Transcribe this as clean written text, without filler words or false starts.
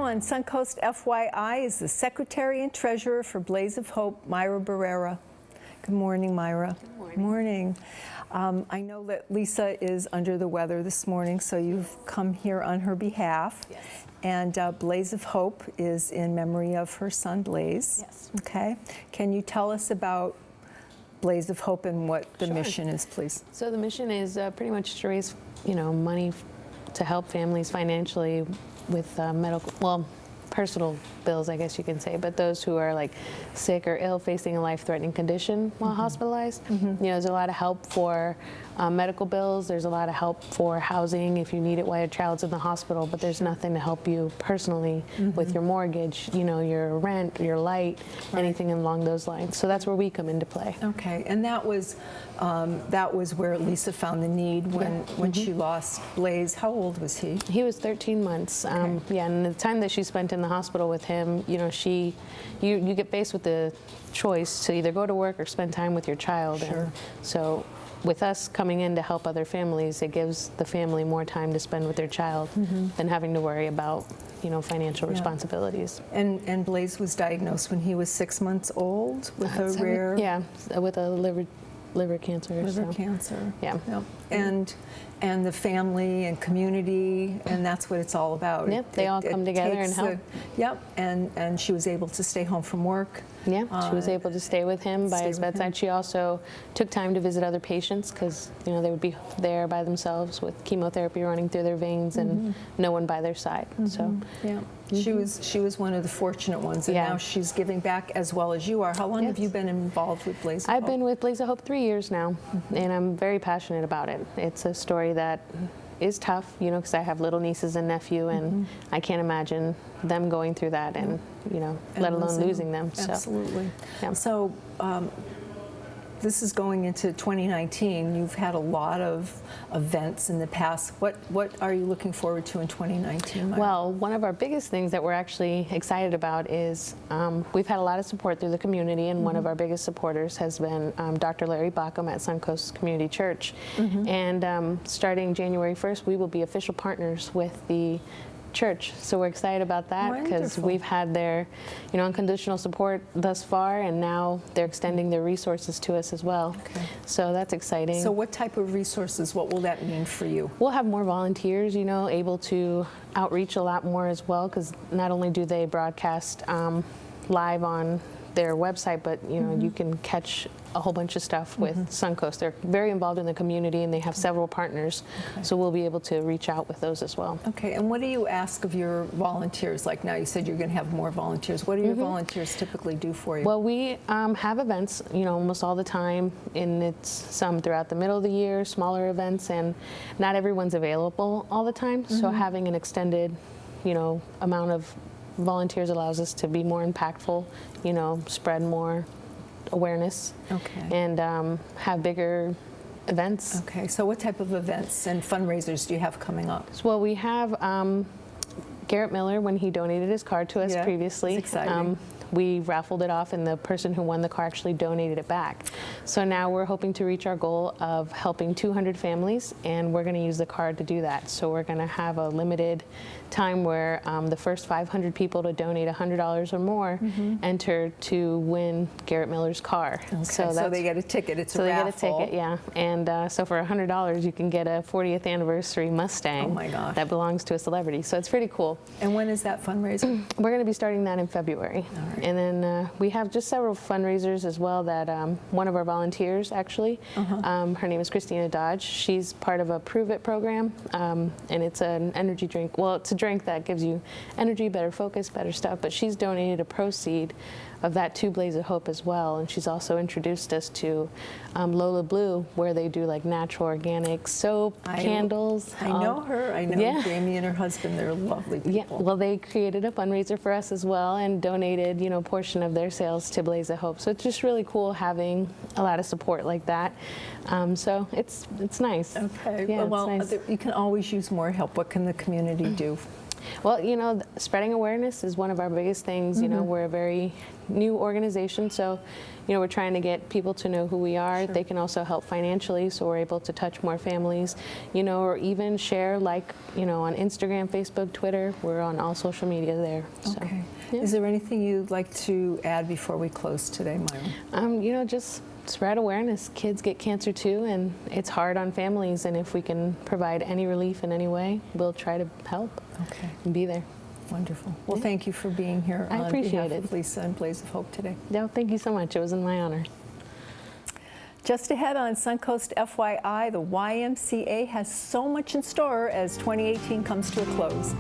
on Suncoast FYI is the Secretary and Treasurer for Blaze of Hope, Myra Barrera. Good morning, Myra. Good morning. I know that Lisa is under the weather this morning, so you've come here on her behalf. Yes. And Blaze of Hope is in memory of her son, Blaze. Yes. Okay. Can you tell us about Blaze of Hope and what the Sure. mission is, please? So the mission is pretty much to raise, money to help families financially with personal bills, I guess you can say, but those who are like sick or ill, facing a life-threatening condition while hospitalized. There's a lot of help for medical bills. There's a lot of help for housing if you need it while your child's in the hospital, but there's nothing to help you personally with your mortgage, your rent, your light, anything along those lines. So that's where we come into play. Okay, and that was where Lisa found the need when she lost Blaze. How old was he? He was 13 months. Okay. And the time that she spent in the hospital with him, you get faced with the choice to either go to work or spend time with your child. Sure. And so with us coming in to help other families, it gives the family more time to spend with their child than having to worry about financial responsibilities. And Blaze was diagnosed when he was 6 months old with a rare... Yeah, with a liver cancer. Liver cancer. Yeah. Yep. And the family and community, and that's what it's all about. Yep, they all come together and help. Yep, and she was able to stay home from work. Yeah, she was able to stay with him by his bedside. She also took time to visit other patients because they would be there by themselves with chemotherapy running through their veins and no one by their side. So yeah, she was one of the fortunate ones, and now she's giving back as well as you are. How long have you been involved with Blaze of Hope? I've been with Blaze of Hope 3 years now, and I'm very passionate about it. It's a story that is tough, because I have little nieces and nephew, and I can't imagine them going through that, and let alone losing them. Absolutely. So, yeah. So this is going into 2019. You've had a lot of events in the past. What are you looking forward to in 2019? Myra? Well, one of our biggest things that we're actually excited about is we've had a lot of support through the community, and one of our biggest supporters has been Dr. Larry Backham at Suncoast Community Church. And starting January 1st, we will be official partners with the church. So we're excited about that because we've had their unconditional support thus far, and now they're extending their resources to us as well. Okay. So that's exciting. So what type of resources, what will that mean for you? We'll have more volunteers, able to outreach a lot more as well, because not only do they broadcast live on their website, but you can catch a whole bunch of stuff with Suncoast. They're very involved in the community, and they have several partners, so we'll be able to reach out with those as well. Okay, and what do you ask of your volunteers? Like now you said you're going to have more volunteers. What do your volunteers typically do for you? Well, we have events, almost all the time, and it's some throughout the middle of the year, smaller events, and not everyone's available all the time, so having an extended, amount of volunteers allows us to be more impactful, spread more awareness, and have bigger events. Okay, so what type of events and fundraisers do you have coming up? Well, we have Garrett Miller, when he donated his car to us previously. That's exciting. We raffled it off, and the person who won the car actually donated it back. So now we're hoping to reach our goal of helping 200 families, and we're going to use the card to do that. So we're going to have a limited time where the first 500 people to donate $100 or more enter to win Garrett Miller's car. Okay. So they get a ticket. It's a raffle. So they get a ticket, yeah. And so for $100, you can get a 40th anniversary Mustang. Oh my gosh. That belongs to a celebrity. So it's pretty cool. And when is that fundraiser? We're going to be starting that in February. All right. And then we have just several fundraisers as well that one of our volunteers, actually, her name is Christina Dodge. She's part of a Prove It program, and it's an energy drink. Well, it's a drink that gives you energy, better focus, better stuff, but she's donated a proceed of that to Blaze of Hope as well, and she's also introduced us to Lola Blue, where they do like natural organic soap, candles. I know her. I know Jamie and her husband. They're lovely people. Yeah, well, they created a fundraiser for us as well and donated, a portion of their sales to Blaze of Hope. So it's just really cool having a lot of support like that. So it's nice. Okay. Yeah, well, it's nice. You can always use more help. What can the community do? Well, spreading awareness is one of our biggest things. We're a very new organization, so we're trying to get people to know who we are. Sure. They can also help financially, so we're able to touch more families, or even share, on Instagram, Facebook, Twitter. We're on all social media there. So, Okay. yeah. Is there anything you'd like to add before we close today, Myra? Just spread awareness. Kids get cancer too, and it's hard on families, and if we can provide any relief in any way, we'll try to help and be there. Wonderful. Well, Yeah. thank you for being here I on appreciate behalf it. of Lisa and Blaze of Hope today. No, thank you so much. It was my honor. Just ahead on Suncoast FYI, the YMCA has so much in store as 2018 comes to a close.